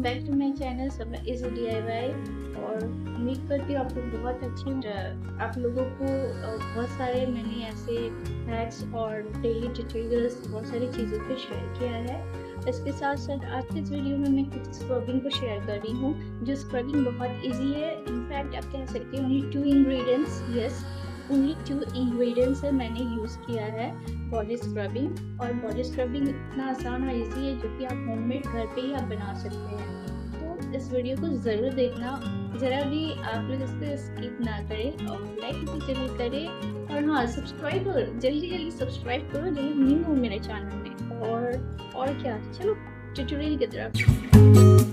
Welcome back to my channel Saba is DIY। और उम्मीद करती हूँ आपको बहुत अच्छी आप लोगों को बहुत सारे मैंने ऐसे हैक्स और डेली ट्यूटोरियल्स बहुत सारी चीज़ों पे शेयर किया है। इसके साथ साथ आज के इस वीडियो में मैं कुछ स्क्रबिंग को शेयर कर रही हूँ, जो स्क्रबिंग बहुत इजी है। इनफैक्ट आप कह सकते हैं only 2 ingredients, yes only 2 ingredients है मैंने यूज़ किया है बॉडी स्क्रबिंग। और बॉडी स्क्रबिंग इतना आसान और इजी है जो कि आप होममेड घर पे ही आप बना सकते हैं। तो इस वीडियो को ज़रूर देखना, ज़रा भी आप लोग इसको स्किप ना करें और लाइक भी जरूर करें। और हाँ, सब्सक्राइब करो, जल्दी जल्दी सब्सक्राइब करो जो न्यू हो मेरे चैनल में। और क्या, चलो ट्यूटोरियल की तरफ।